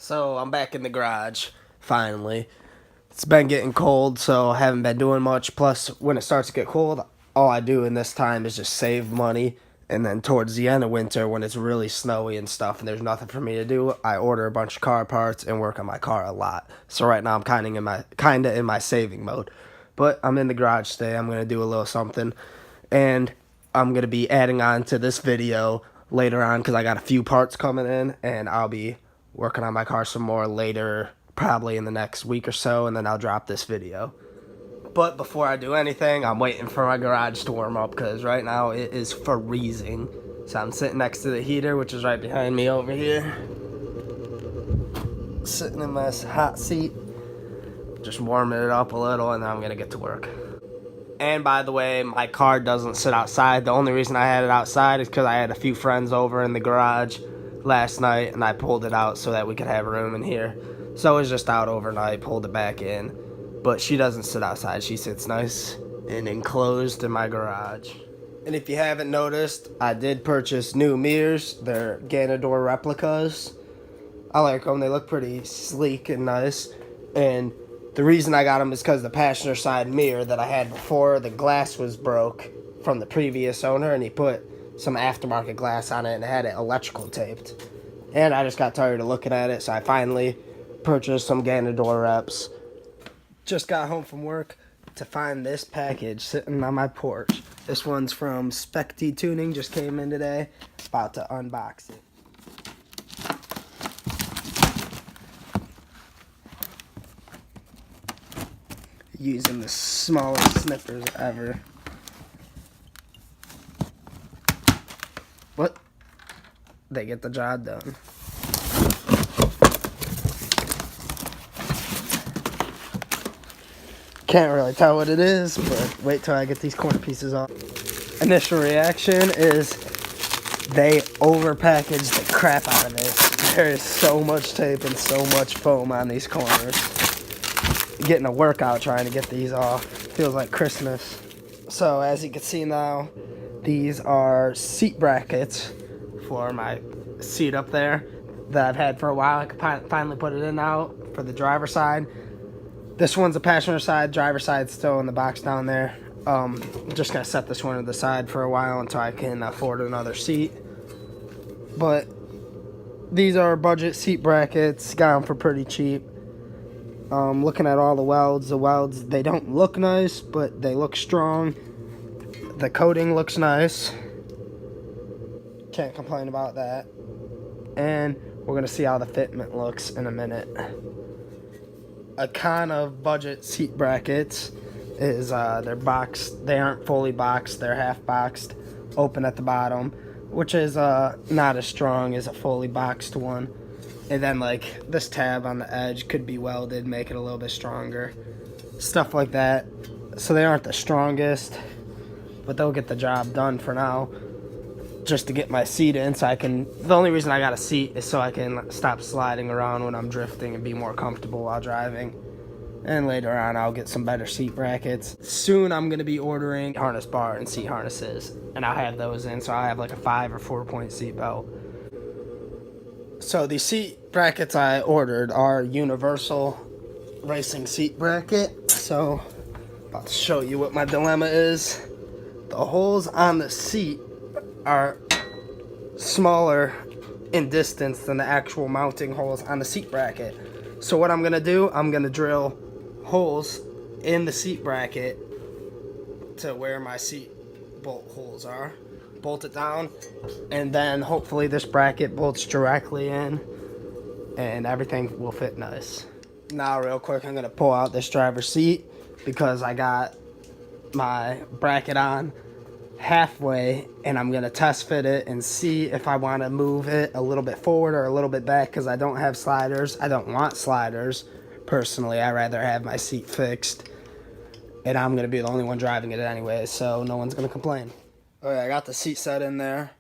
So I'm back in the garage, finally. It's been getting cold, so I haven't been doing much. Plus, when it starts to get cold, all I do in this time is just save money. And then towards the end of winter, when it's really snowy and stuff and there's nothing for me to do, I order a bunch of car parts and work on my car a lot. So right now I'm kinda in my saving mode. But I'm in the garage today. I'm gonna do a little something. And I'm gonna be adding on to this video later on because I got a few parts coming in, and I'll be working on my car some more later, probably in the next week or so, and then I'll drop this video. But before I do anything, I'm waiting for my garage to warm up because right now it is freezing. So I'm sitting next to the heater, which is right behind me over here. Sitting in my hot seat, just warming it up a little, and then I'm gonna get to work. And by the way, my car doesn't sit outside. The only reason I had it outside is because I had a few friends over in the garage last night, and I pulled it out so that we could have room in here. So it was just out overnight, pulled it back in. But she doesn't sit outside. She sits nice and enclosed in my garage. And if you haven't noticed, I did purchase new mirrors. They're Ganador replicas. I like them. They look pretty sleek and nice. And the reason I got them is because the passenger side mirror that I had before, the glass was broke from the previous owner, and he put some aftermarket glass on it and had it electrical taped. And I just got tired of looking at it, so I finally purchased some Ganador reps. Just got home from work to find this package sitting on my porch. This one's from Specty Tuning, just came in today. About to unbox it. Using the smallest snippers ever. What? They get the job done. Can't really tell what it is, but wait till I get these corner pieces off. Initial reaction is they overpackaged the crap out of this. There is so much tape and so much foam on these corners. Getting a workout trying to get these off. Feels like Christmas. So as you can see now, these are seat brackets for my seat up there that I've had for a while. I could finally put it in now for the driver's side. This one's a passenger side, driver's side still in the box down there. Just gonna set this one to the side for a while until I can afford another seat. But these are budget seat brackets, got them for pretty cheap. Looking at all the welds, they don't look nice, but they look strong. The coating looks nice. Can't complain about that. And we're gonna see how the fitment looks in a minute. A con of budget seat brackets is they're boxed. They aren't fully boxed. They're half boxed, open at the bottom, which is not as strong as a fully boxed one. And then like this tab on the edge could be welded, make it a little bit stronger. Stuff like that. So they aren't the strongest, but they'll get the job done for now. Just to get my seat in so I can, the only reason I got a seat is so I can stop sliding around when I'm drifting and be more comfortable while driving. And later on I'll get some better seat brackets. Soon I'm gonna be ordering harness bar and seat harnesses, and I'll have those in, so I'll have like a 5 or 4 point seat belt. So the seat brackets I ordered are universal racing seat bracket. So about to show you what my dilemma is. The holes on the seat are smaller in distance than the actual mounting holes on the seat bracket. So what I'm gonna do, I'm gonna drill holes in the seat bracket to where my seat bolt holes are, bolt it down, and then hopefully this bracket bolts directly in and everything will fit nice. Now real quick, I'm gonna pull out this driver's seat because I got my bracket on halfway, and I'm gonna test fit it and see if I want to move it a little bit forward or a little bit back, because I don't have sliders. I don't want sliders personally. I rather have my seat fixed, and I'm gonna be the only one driving it anyway, so no one's gonna complain. Okay, I got the seat set in there,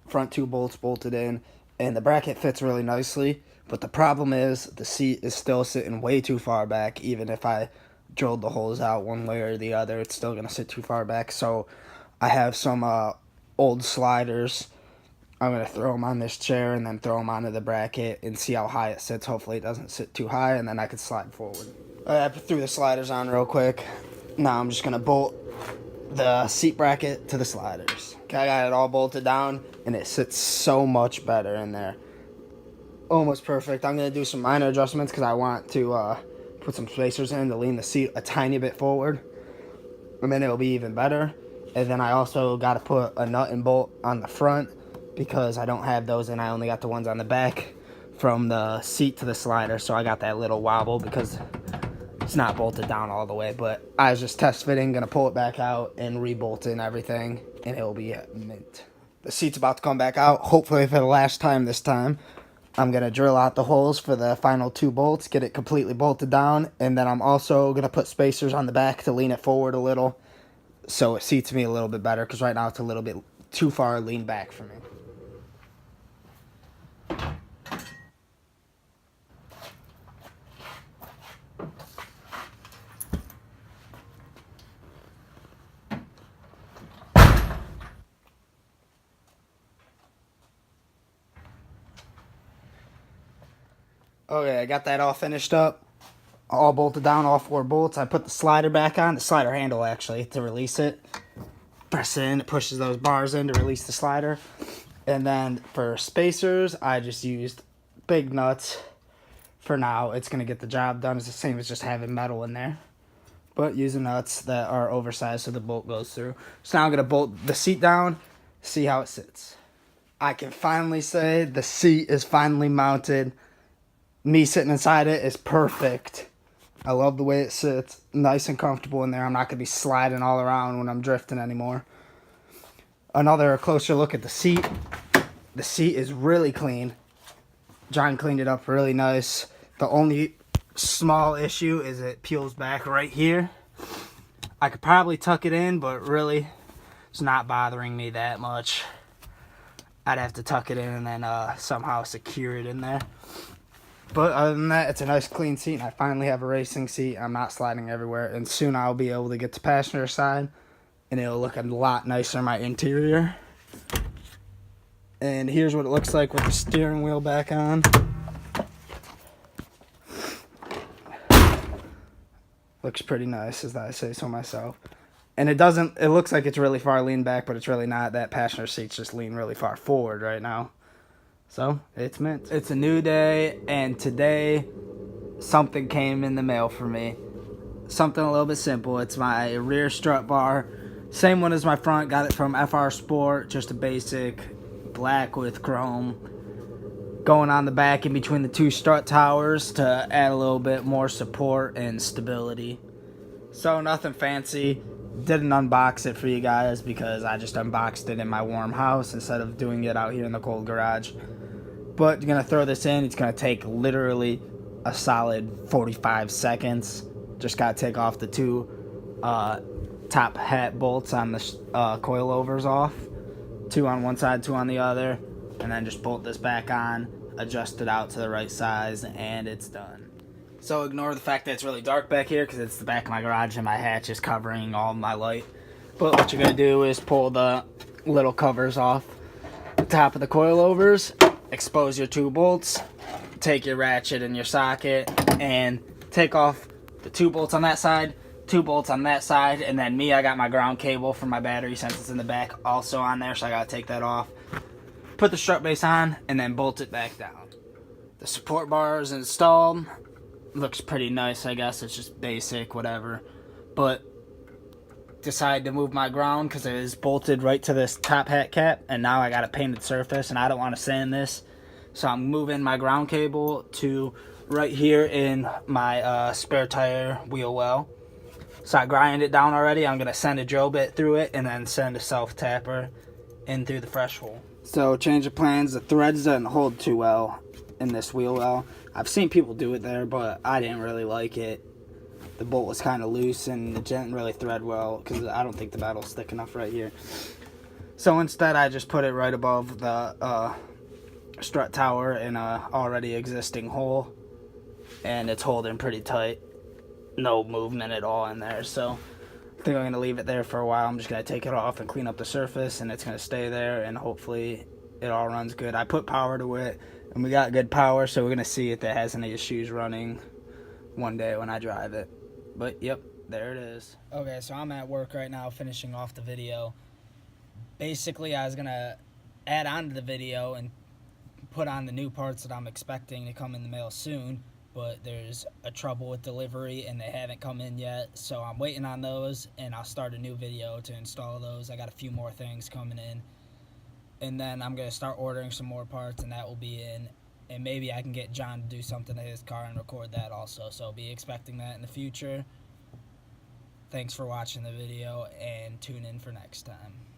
front 2 bolts bolted in, and the bracket fits really nicely, but the problem is the seat is still sitting way too far back. Even if I drilled the holes out one way or the other, it's still gonna sit too far back. So I have some old sliders I'm going to throw them on this chair and then throw them onto the bracket and see how high it sits. Hopefully it doesn't sit too high, and then I can slide forward. I threw the sliders on real quick. Now I'm just going to bolt the seat bracket to the sliders. Okay, I got it all bolted down, and it sits so much better in there. Almost perfect. I'm going to do some minor adjustments because I want to put some spacers in to lean the seat a tiny bit forward, and then it'll be even better. And then I also got to put a nut and bolt on the front because I don't have those, and I only got the ones on the back from the seat to the slider, so I got that little wobble because it's not bolted down all the way. But I was just test fitting, gonna pull it back out and re-bolt in everything, and it'll be mint. The seat's about to come back out, hopefully for the last time this time. I'm gonna drill out the holes for the final 2 bolts, get it completely bolted down, and then I'm also gonna put spacers on the back to lean it forward a little so it seats me a little bit better, because right now it's a little bit too far lean back for me. Okay, I got that all finished up, all bolted down, all 4 bolts. I put the slider back on, the slider handle actually, to release it. Press in, it pushes those bars in to release the slider. And then for spacers, I just used big nuts. For now, it's going to get the job done. It's the same as just having metal in there, but using nuts that are oversized so the bolt goes through. So now I'm going to bolt the seat down, see how it sits. I can finally say the seat is finally mounted. Me sitting inside it is perfect. I love the way it sits. Nice and comfortable in there. I'm not going to be sliding all around when I'm drifting anymore. Another closer look at the seat. The seat is really clean. John cleaned it up really nice. The only small issue is it peels back right here. I could probably tuck it in, but really it's not bothering me that much. I'd have to tuck it in and then somehow secure it in there. But other than that, it's a nice clean seat, and I finally have a racing seat. I'm not sliding everywhere, and soon I'll be able to get to passenger side, and it'll look a lot nicer in my interior. And here's what it looks like with the steering wheel back on. Looks pretty nice, as I say so myself. And it looks like it's really far lean back, but it's really not. That passenger seat's just lean really far forward right now. So, it's mint. It's a new day, and today something came in the mail for me. Something a little bit simple. It's my rear strut bar. Same one as my front. Got it from FR Sport. Just a basic black with chrome. Going on the back in between the 2 strut towers to add a little bit more support and stability. So, nothing fancy. Didn't unbox it for you guys because I just unboxed it in my warm house instead of doing it out here in the cold garage. But you're going to throw this in. It's going to take literally a solid 45 seconds. Just got to take off the 2 top hat bolts on the coilovers off. 2 on one side, 2 on the other. And then just bolt this back on, adjust it out to the right size, and it's done. So ignore the fact that it's really dark back here because it's the back of my garage and my hatch is covering all my light. But what you're going to do is pull the little covers off the top of the coilovers, expose your 2 bolts, take your ratchet and your socket, and take off the 2 bolts on that side, 2 bolts on that side, and then I got my ground cable for my battery since it's in the back also on there, so I got to take that off. Put the strut base on, and then bolt it back down. The support bar is installed. Looks pretty nice, I guess. It's just basic, whatever. But decided to move my ground because it is bolted right to this top hat cap, and now I got a painted surface, and I don't want to sand this. So I'm moving my ground cable to right here in my spare tire wheel well. So I grind it down already. I'm going to send a drill bit through it and then send a self-tapper in through the fresh hole. So change of plans. The threads doesn't hold too well in this wheel well. I've seen people do it there, but I didn't really like it. The bolt was kind of loose and it didn't really thread well because I don't think the metal's thick enough right here. So instead I just put it right above the strut tower in a already existing hole, and it's holding pretty tight. No movement at all in there, so I think I'm going to leave it there for a while. I'm just going to take it off and clean up the surface, and it's going to stay there, and hopefully it all runs good. I put power to it, and we got good power, so we're going to see if it has any issues running one day when I drive it. But, yep, there it is. Okay, so I'm at work right now finishing off the video. Basically, I was going to add on to the video and put on the new parts that I'm expecting to come in the mail soon, but there's a trouble with delivery and they haven't come in yet, so I'm waiting on those, and I'll start a new video to install those. I got a few more things coming in, and then I'm going to start ordering some more parts, and that will be in, and maybe I can get John to do something to his car and record that also, so be expecting that in the future. Thanks for watching the video, and tune in for next time.